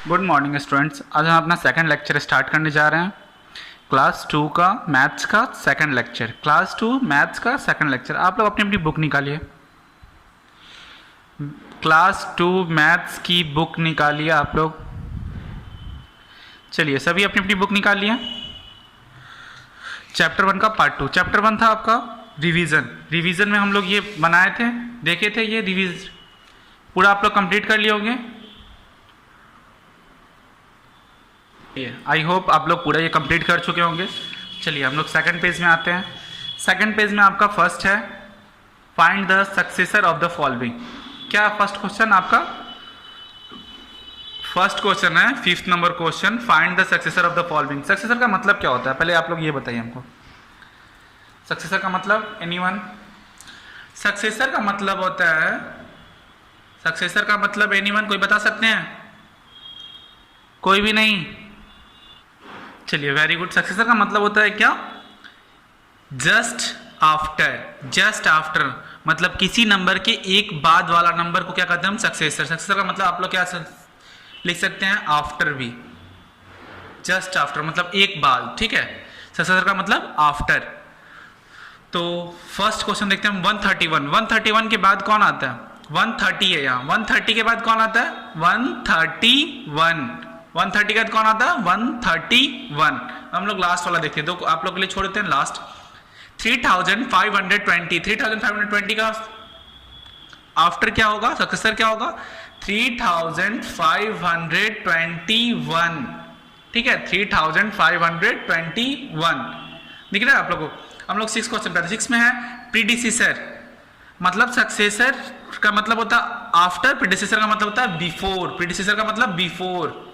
Good morning students. आज हम अपना सेकंड लेक्चर स्टार्ट करने जा रहे हैं। क्लास 2 का मैथ्स का सेकंड लेक्चर। क्लास 2 मैथ्स का सेकंड लेक्चर। आप लोग अपनी अपनी बुक निकालिए। क्लास 2 मैथ्स की बुक निकालिए आप लोग। चलिए सभी अपनी अपनी बुक निकालिए। चैप्टर 1 का पार्ट 2। चैप्टर 1 था आपका रिवीजन। रिवीजन में हम लोग ये बनाए थे, देखे थे, ये रिवीज पूरा आप लोग कंप्लीट कर लिए होंगे। आई होप आप लोग पूरा ये कंप्लीट कर चुके होंगे। चलिए हम लोग सेकंड पेज में आते हैं। सेकंड पेज में आपका फर्स्ट है find the successor of the following. क्या फर्स्ट क्वेश्चन आपका? फर्स्ट क्वेश्चन है 5th number question, find the successor of the following. Successor का मतलब क्या होता है पहले आप लोग ये बताइए हमको। सक्सेसर का मतलब एनीवन? सक्सेसर का मतलब होता है, सक्सेसर का मतलब एनीवन कोई बता सकते हैं? कोई भी नहीं? चलिए वेरी गुड। सक्सेसर का मतलब होता है क्या? Just after. जस्ट आफ्टर मतलब किसी नंबर के एक बाद वाला नंबर को क्या कहते हैं हम? सक्सेसर। सक्सेसर का मतलब आप लोग क्या लिख सकते हैं? आफ्टर भी। जस्ट आफ्टर मतलब एक बाद, ठीक है। सक्सेसर का मतलब आफ्टर। तो फर्स्ट क्वेश्चन देखते हैं हम 131। 131 के बाद कौन आता है? 130 है यहाँ। 130 के बाद कौन आता है? 131। 130 के बाद कौन आता है? 131। हम लोग लास्ट वाला देखते हैं, तो आप लोग के लिए छोड़ देते हैं लास्ट। 3520। 3520 का आफ्टर क्या होगा? सक्सेसर क्या होगा? 3521। ठीक है, 3521 दिख रहा है आप लोगों को? हम लोग 6 क्वेश्चन करते हैं। 6 में है प्रीडिसेसर मतलब सक्सेसर का मतलब होता है आफ्टर, प्रीडिसेसर का मतलब होता है बिफोर। प्रीडिसेसर का मतलब बिफोर,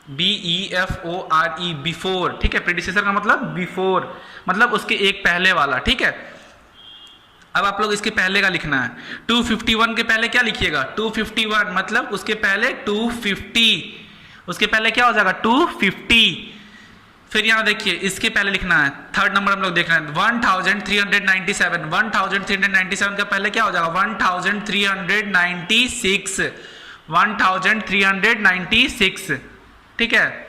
BEFORE, बिफोर, ठीक है। प्रीडिसेसर का मतलब बिफोर मतलब उसके एक पहले वाला, ठीक है। अब आप लोग इसके पहले का लिखना है। 251 के पहले क्या लिखिएगा? 251 मतलब उसके पहले 250, उसके पहले क्या हो जाएगा? 250। फिर यहां देखिए इसके पहले लिखना है, थर्ड नंबर हम लोग देख रहे हैं 1397। 1397 का पहले क्या हो जाएगा? 1396। 1396, ठीक है।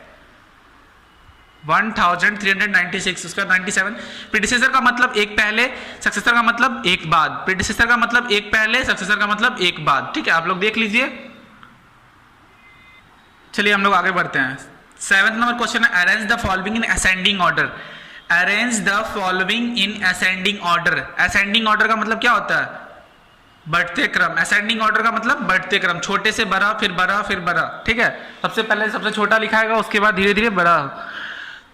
1396 उसका 97। प्रीडिसेसर का मतलब एक पहले, सक्सेसर का मतलब एक बाद। प्रीडिसेसर का मतलब एक पहले, सक्सेसर का मतलब एक बाद, ठीक है। आप लोग देख लीजिए। चलिए हम लोग आगे बढ़ते हैं। 7th नंबर क्वेश्चन है arrange the following in ascending order. Arrange the following in ascending order. Ascending order का मतलब क्या होता है? बढ़ते क्रम। असेंडिंग ऑर्डर का मतलब बढ़ते क्रम, छोटे से बड़ा, फिर बड़ा, फिर बड़ा, ठीक है। सबसे पहले सबसे छोटा लिखाएगा, उसके बाद धीरे धीरे बड़ा।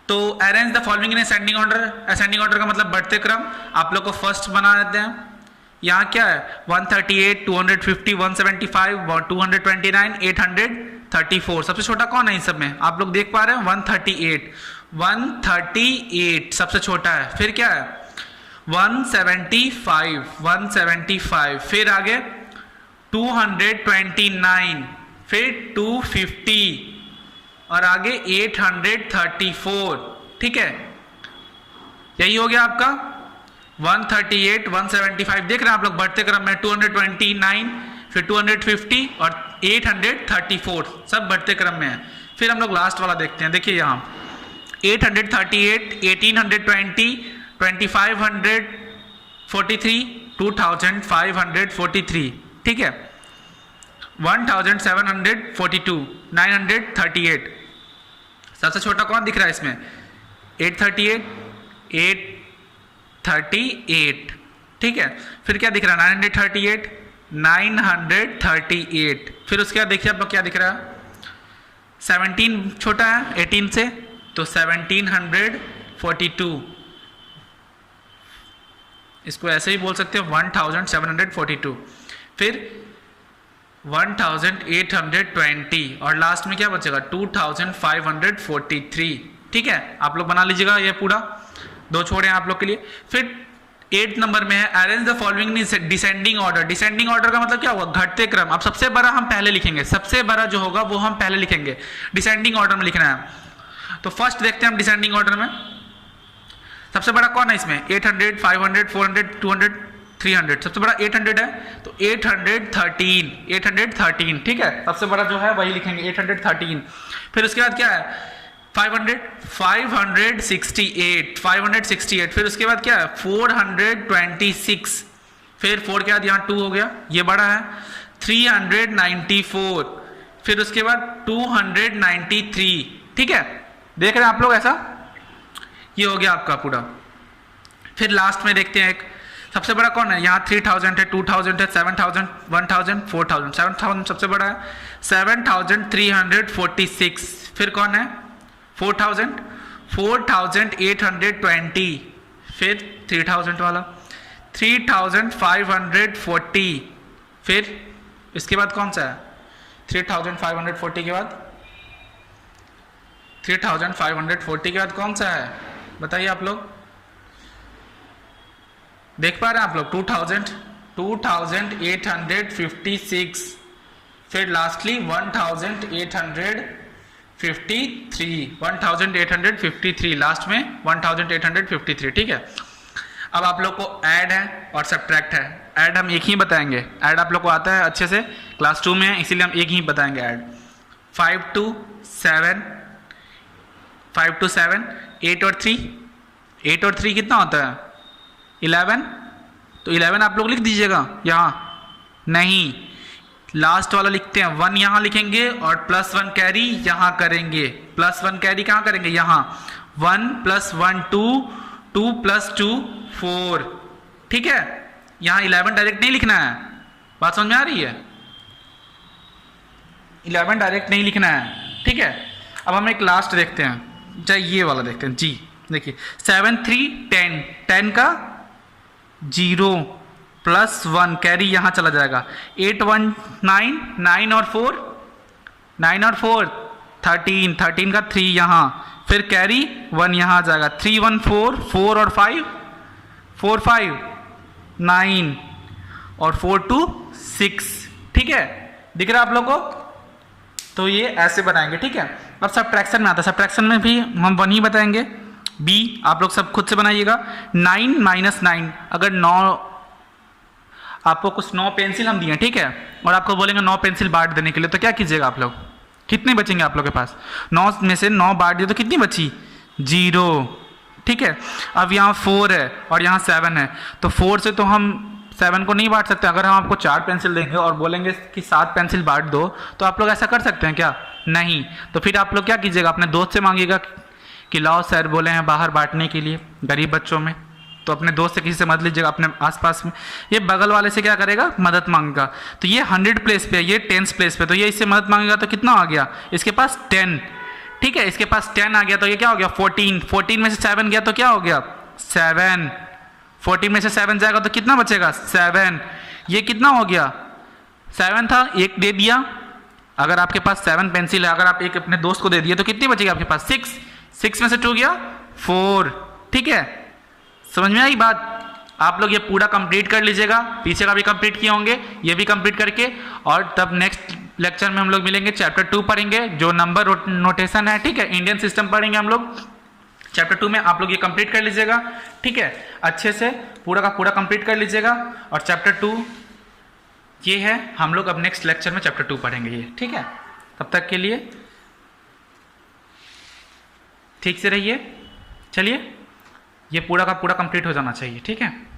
तो arrange the following in ascending order. Ascending order का मतलब बढ़ते क्रम। आप लोग को फर्स्ट बना देते हैं। यहाँ क्या है? 138, 250, 175, 229, 834। सबसे छोटा कौन है इन सब में? आप लोग देख पा रहे हैं 138। 138 सबसे छोटा है। फिर क्या है? 175, 175। फिर आगे 229, फिर 250 और आगे 834, ठीक है। यही हो गया आपका 138, 175। देख रहे हैं आप लोग बढ़ते क्रम में 229, फिर 250 और 834 सब बढ़ते क्रम में है। फिर हम लोग लास्ट वाला देखते हैं। देखिए यहाँ 838, 1820, 2543, 2543, ठीक है। 1742, 938। सबसे छोटा कौन दिख रहा है इसमें? 838, 838, ठीक है। फिर क्या दिख रहा है? 938, 938। फिर उसके बाद देखिए आप लोग क्या दिख रहा है? 17 छोटा है 18 से, तो 1742। इसको ऐसे ही बोल सकते हो 1742। फिर 1820 और लास्ट में क्या बचेगा? 2543, ठीक है। आप लोग बना लीजिएगा ये पूरा, दो छोड़े हैं आप लोग के लिए। फिर 8th नंबर में है arrange the following in descending order. Descending order का मतलब क्या होगा? घटते क्रम। अब सबसे बड़ा हम पहले लिखेंगे, सबसे बड़ा जो होगा वो हम पहले लिखेंगे। डिसेंडिंग ऑर्डर में लिखना है। तो फर्स्ट देखते हैं हम डिसेंडिंग ऑर्डर में सबसे बड़ा कौन है इसमें? 800, 500, 400, 200, 300, सबसे बड़ा 800 है तो 813, ठीक है, सबसे बड़ा जो है वही लिखेंगे 813। फिर उसके बाद क्या है 568, फिर उसके बाद क्या है 426, फिर 4 के बाद यहाँ 2 हो गया, ये बड़ा है 394, फिर उसके बाद 293, ठीक है, देख रहे हैं आप लोग ऐसा, ये हो गया आपका पूरा। फिर लास्ट में देखते हैं एक सबसे बड़ा कौन है, यहाँ 3000 है, 2000 है, 7000, 1000, 4000, 7000 सबसे बड़ा है, 7346, फिर कौन है 4000, 4820, फिर 3000 वाला 3540, फिर इसके बाद कौन सा है 3540 के बाद, 3540 के बाद कौन सा है बताइए आप लोग, देख पा रहे हैं आप लोग 2856, फिर लास्टली 1853 लास्ट में 1853, ठीक है। अब आप लोग को ऐड है और सब्ट्रैक्ट है, ऐड हम एक ही बताएंगे, ऐड आप लोग को आता है अच्छे से, क्लास 2 में है इसीलिए हम एक ही बताएंगे ऐड। 5 to 7, 8 और 3 कितना होता है 11, तो 11 आप लोग लिख दीजिएगा यहाँ, नहीं लास्ट वाला लिखते हैं 1 यहाँ लिखेंगे और +1 कैरी यहाँ करेंगे, +1 कैरी कहाँ करेंगे यहाँ, 1 + 1 2, 2 + 2 4, ठीक है, यहाँ 11 डायरेक्ट नहीं लिखना है, बात समझ में आ रही है, 11 डायरेक्ट नहीं लिखना है, ठीक है। अब हम एक लास्ट देखते हैं, चाहे ये वाला देखते हैं जी, देखिए 7 3 10, 10 का 0 +1 कैरी यहाँ चला जाएगा, 8 1 9, 9 और 4 13 का 3 यहाँ, फिर कैरी 1 यहाँ आ जाएगा, 3 1 4, 4 और 5 9 और 4 2 6, ठीक है, दिख रहा है आप लोग को, तो ये ऐसे बनाएंगे, ठीक है। अब सब्ट्रैक्शन में आता है, सब्ट्रैक्शन में भी हम 1 ही बताएंगे, बी आप लोग सब खुद से बनाइएगा। 9 - 9, अगर 9 आपको कुछ 9 पेंसिल हम दिए, ठीक है, और आपको बोलेंगे 9 पेंसिल बांट देने के लिए, तो क्या कीजिएगा आप लोग, कितने बचेंगे आप लोग के पास, 9 में से 9 बांट दिए तो कितनी बची 0, ठीक है। अब यहाँ 4 है और यहाँ 7 है, तो 4 से तो हम 7 को नहीं बांट सकते, अगर हम आपको 4 पेंसिल देंगे और बोलेंगे कि 7 पेंसिल बांट दो, तो आप लोग ऐसा कर सकते हैं क्या, नहीं, तो फिर आप लोग क्या कीजिएगा, अपने दोस्त से मांगिएगा कि लाओ सर बोले हैं बाहर बांटने के लिए गरीब बच्चों में, तो अपने दोस्त से किसी से मदद लीजिएगा, अपने आसपास में, ये बगल वाले से क्या करेगा मदद मांगेगा, तो ये 100 प्लेस पे है, ये 10 प्लेस पे, तो ये इससे मदद मांगेगा तो कितना आ गया इसके पास 10, ठीक है, इसके पास 10 आ गया तो ये क्या हो गया 14 में से 7 गया तो क्या हो गया 7, 14 में से 7 जाएगा तो कितना बचेगा 7, ये कितना हो गया 7 था, एक दे दिया, अगर आपके पास 7 पेंसिल है, अगर आप एक अपने दोस्त को दे दिए तो कितनी बचेगी आपके पास 6 में से 2 गया 4, ठीक है, समझ में आई बात। आप लोग ये पूरा कंप्लीट कर लीजिएगा, पीछे का भी कंप्लीट किए होंगे, ये भी कंप्लीट करके, और तब नेक्स्ट लेक्चर में हम लोग मिलेंगे, चैप्टर 2 पढ़ेंगे जो नंबर नोटेशन है, ठीक है, इंडियन सिस्टम पढ़ेंगे हम लोग चैप्टर 2 में, आप लोग ये कंप्लीट कर लीजिएगा, ठीक है, अच्छे से पूरा का पूरा कंप्लीट कर लीजिएगा, और चैप्टर 2 ये है, हम लोग अब नेक्स्ट लेक्चर में चैप्टर 2 पढ़ेंगे ये, ठीक है, तब तक के लिए ठीक से रहिए, चलिए ये पूरा का पूरा कंप्लीट हो जाना चाहिए, ठीक है।